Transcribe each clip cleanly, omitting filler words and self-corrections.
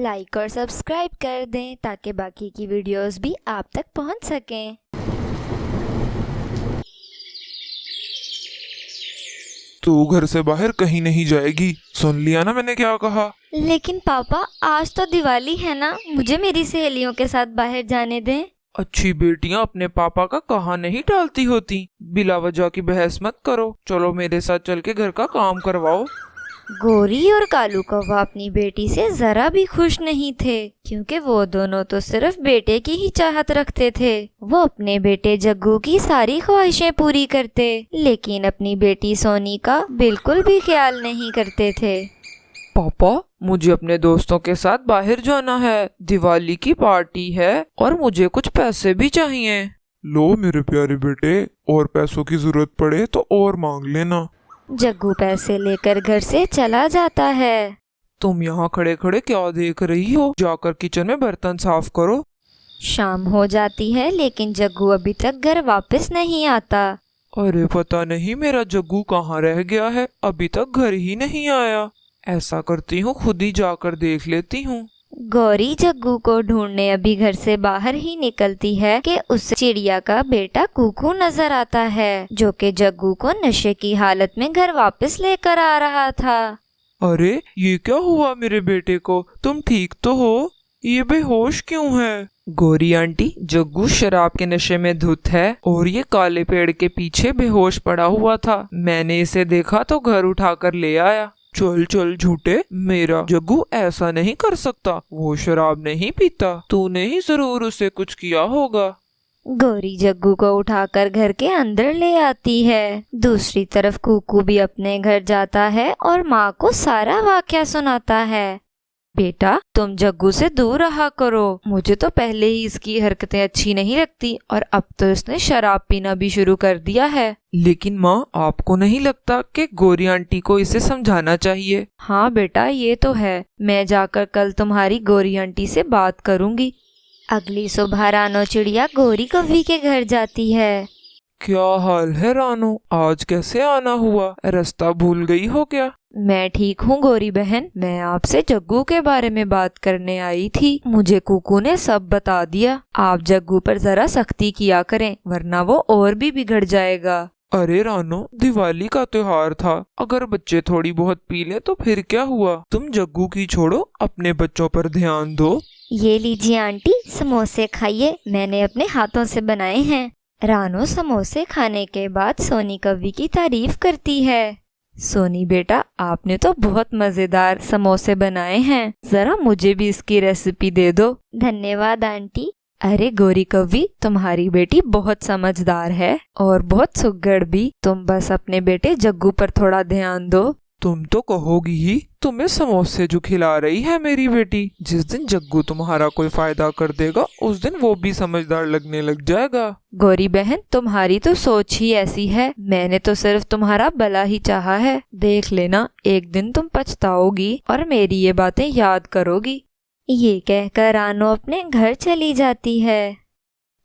Like और subscribe कर दें ताकि बाकी की वीडियोस भी आप तक पहुंच सकें। तू घर से बाहर कहीं नहीं जाएगी, सुन लिया ना मैंने क्या कहा। लेकिन पापा आज तो दिवाली है ना, मुझे मेरी सहेलियों के साथ बाहर जाने दें। अच्छी बेटियां अपने पापा का कहा नहीं टालती होती। बिला वजह की बहस मत करो, चलो मेरे साथ चल के घर का काम करवाओ। गौरी और कालू कौवा अपनी बेटी से जरा भी खुश नहीं थे, क्योंकि वो दोनों तो सिर्फ बेटे की ही चाहत रखते थे। वो अपने बेटे जग्गू की सारी ख्वाहिशें पूरी करते, लेकिन अपनी बेटी सोनी का बिल्कुल भी ख्याल नहीं करते थे। पापा, मुझे अपने दोस्तों के साथ बाहर जाना है, दिवाली की पार्टी है और मुझे कुछ पैसे भी चाहिए। लो मेरे प्यारे बेटे, और पैसों की जरूरत पड़े तो और मांग लेना। जग्गू पैसे लेकर घर से चला जाता है। तुम यहाँ खड़े खड़े क्या देख रही हो? जाकर किचन में बर्तन साफ करो। शाम हो जाती है, लेकिन जग्गू अभी तक घर वापस नहीं आता। अरे पता नहीं मेरा जग्गू कहाँ रह गया है, अभी तक घर ही नहीं आया। ऐसा करती हूँ, खुद ही जाकर देख लेती हूँ। गौरी जग्गू को ढूंढने अभी घर से बाहर ही निकलती है कि उस चिड़िया का बेटा कुकू नजर आता है, जो कि जग्गू को नशे की हालत में घर वापस लेकर आ रहा था। अरे ये क्या हुआ मेरे बेटे को? तुम ठीक तो हो? ये बेहोश क्यों है? गौरी आंटी, जग्गू शराब के नशे में धुत है और ये काले पेड़ के पीछे बेहोश पड़ा हुआ था। मैंने इसे देखा तो घर उठाकर ले आया। चल चल झूठे, मेरा जग्गू ऐसा नहीं कर सकता, वो शराब नहीं पीता। तूने ही जरूर उसे कुछ किया होगा। गौरी जग्गू को उठाकर घर के अंदर ले आती है। दूसरी तरफ कुकू भी अपने घर जाता है और माँ को सारा वाकया सुनाता है। बेटा, तुम जग्गू से दूर रहा करो। मुझे तो पहले ही इसकी हरकतें अच्छी नहीं लगती और अब तो इसने शराब पीना भी शुरू कर दिया है। लेकिन माँ, आपको नहीं लगता कि गौरी आंटी को इसे समझाना चाहिए? हाँ बेटा, ये तो है। मैं जाकर कल तुम्हारी गौरी आंटी से बात करूंगी। अगली सुबह रानो चिड़िया गौरी कव्वी के घर जाती है। क्या हाल है रानो? आज कैसे आना हुआ? रास्ता भूल गई हो क्या? मैं ठीक हूँ गौरी बहन, मैं आपसे जग्गू के बारे में बात करने आई थी। मुझे कुकू ने सब बता दिया। आप जग्गू पर जरा सख्ती किया करें, वरना वो और भी बिगड़ जाएगा। अरे रानो, दिवाली का त्योहार था, अगर बच्चे थोड़ी बहुत पी ले तो फिर क्या हुआ? तुम जग्गू की छोड़ो, अपने बच्चों पर ध्यान दो। ये लीजिए आंटी, समोसे खाइए, मैंने अपने हाथों से बनाए हैं। रानो समोसे खाने के बाद सोनी कव्वी की तारीफ करती है। सोनी बेटा, आपने तो बहुत मजेदार समोसे बनाए हैं, जरा मुझे भी इसकी रेसिपी दे दो। धन्यवाद आंटी। अरे गौरी कव्वी, तुम्हारी बेटी बहुत समझदार है और बहुत सुघड़ भी। तुम बस अपने बेटे जग्गू पर थोड़ा ध्यान दो। तुम तो कहोगी ही, तुम्हें समोसे जो खिला रही है मेरी बेटी। जिस दिन जग्गू तुम्हारा कोई फायदा कर देगा, उस दिन वो भी समझदार लगने लग जाएगा। गौरी बहन, तुम्हारी तो सोच ही ऐसी है। मैंने तो सिर्फ तुम्हारा भला ही चाहा है। देख लेना, एक दिन तुम पछताओगी और मेरी ये बातें याद करोगी। ये कहकर रानो अपने घर चली जाती है।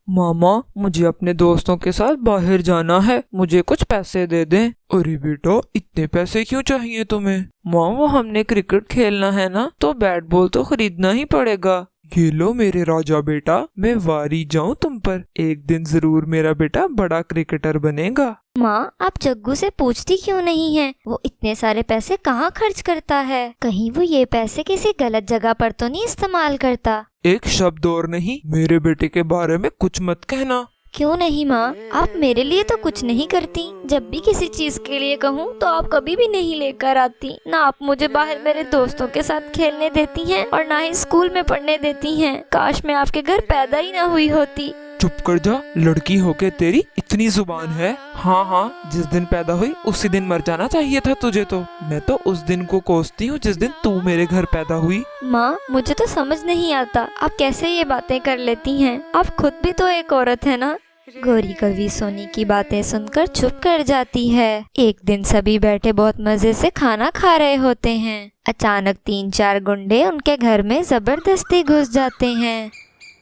मामा, मुझे अपने दोस्तों के साथ बाहर जाना है, मुझे कुछ पैसे दे दें। अरे बेटा, इतने पैसे क्यों चाहिए तुम्हें? माँ, वो हमने क्रिकेट खेलना है ना, तो बैट बॉल तो खरीदना ही पड़ेगा। ये लो मेरे राजा बेटा, मैं वारी जाऊं तुम पर। एक दिन जरूर मेरा बेटा बड़ा क्रिकेटर बनेगा। माँ, आप जग्गू से पूछती क्यों नहीं हैं? वो इतने सारे पैसे कहाँ खर्च करता है? कहीं वो ये पैसे किसी गलत जगह पर तो नहीं इस्तेमाल करता? एक शब्द और नहीं, मेरे बेटे के बारे में कुछ मत कहना। क्यों नहीं माँ, आप मेरे लिए तो कुछ नहीं करती। जब भी किसी चीज के लिए कहूँ तो आप कभी भी नहीं लेकर आती। ना आप मुझे बाहर मेरे दोस्तों के साथ खेलने देती हैं और ना ही स्कूल में पढ़ने देती हैं। काश मैं आपके घर पैदा ही ना हुई होती। चुप कर जा, लड़की होके तेरी इतनी जुबान है। हाँ हाँ, जिस दिन पैदा हुई उसी दिन मर जाना चाहिए था तुझे तो। मैं तो उस दिन को कोसती हूँ जिस दिन तू मेरे घर पैदा हुई। माँ, मुझे तो समझ नहीं आता आप कैसे ये बातें कर लेती हैं। आप खुद भी तो एक औरत है ना। गौरी कव्वी सोनी की बातें सुनकर चुप कर जाती है। एक दिन सभी बैठे बहुत मजे से खाना खा रहे होते हैं। अचानक 3-4 गुंडे उनके घर में जबरदस्ती घुस जाते हैं।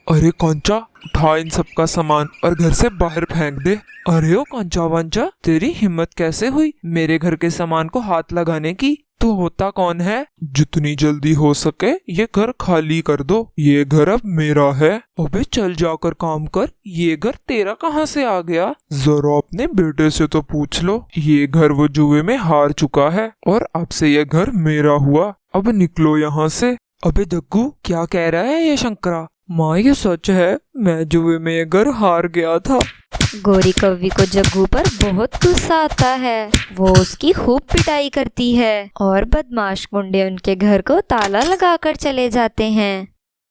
अरे कांचा, उठा इन सब का सामान और घर से बाहर फेंक दे। अरे ओ कांचा वांचा, तेरी हिम्मत कैसे हुई मेरे घर के सामान को हाथ लगाने की? तो होता कौन है? जितनी जल्दी हो सके ये घर खाली कर दो, ये घर अब मेरा है। अबे चल जाकर काम कर, ये घर तेरा कहाँ से आ गया? जरा अपने बेटे से तो पूछ लो, ये घर वो जुए में हार चुका है और अब से ये घर मेरा हुआ। अब निकलो यहाँ से। अबे जग्गू, क्या कह रहा है ये शंकरा? माँ ये सच है, मैं जुए में ये घर हार गया था। गौरी कौवी को जग्गू पर बहुत गुस्सा आता है। वो उसकी खूब पिटाई करती है और बदमाश गुंडे उनके घर को ताला लगाकर चले जाते हैं।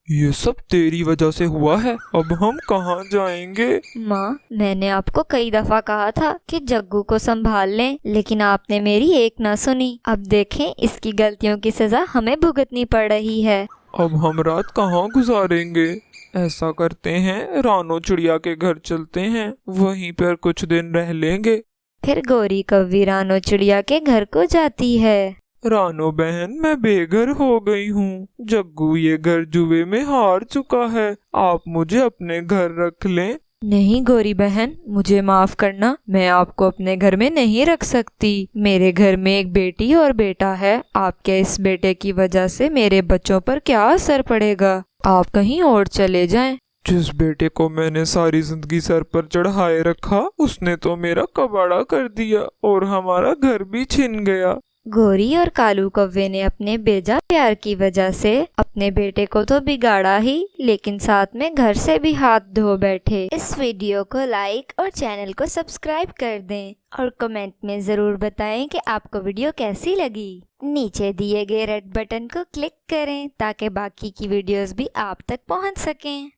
ये सब तेरी वजह से हुआ है, अब हम कहाँ जाएंगे? माँ, मैंने आपको कई दफा कहा था कि जग्गू को संभाल लें, लेकिन आपने मेरी एक ना सुनी। अब देखें, इसकी गलतियों की सजा हमें भुगतनी पड़ रही है। अब हम रात कहाँ गुजारेंगे? ऐसा करते हैं, रानो चिड़िया के घर चलते हैं, वहीं पर कुछ दिन रह लेंगे। फिर गौरी कौवी रानो चिड़िया के घर को जाती है। रानो बहन, मैं बेघर हो गई हूँ। जग्गू ये घर जुए में हार चुका है, आप मुझे अपने घर रख लें। नहीं गौरी बहन, मुझे माफ करना, मैं आपको अपने घर में नहीं रख सकती। मेरे घर में एक बेटी और बेटा है। आपके इस बेटे की वजह से मेरे बच्चों पर क्या असर पड़ेगा? आप कहीं और चले जाएं। जिस बेटे को मैंने सारी जिंदगी सर पर चढ़ाए रखा, उसने तो मेरा कबाड़ा कर दिया और हमारा घर भी छिन गया। गौरी और कालू कौवे ने अपने बेजा प्यार की वजह से अपने बेटे को तो बिगाड़ा ही, लेकिन साथ में घर से भी हाथ धो बैठे। इस वीडियो को लाइक और चैनल को सब्सक्राइब कर दें और कमेंट में ज़रूर बताएं कि आपको वीडियो कैसी लगी। नीचे दिए गए रेड बटन को क्लिक करें ताकि बाकी की वीडियोस भी आप तक पहुंच सकें।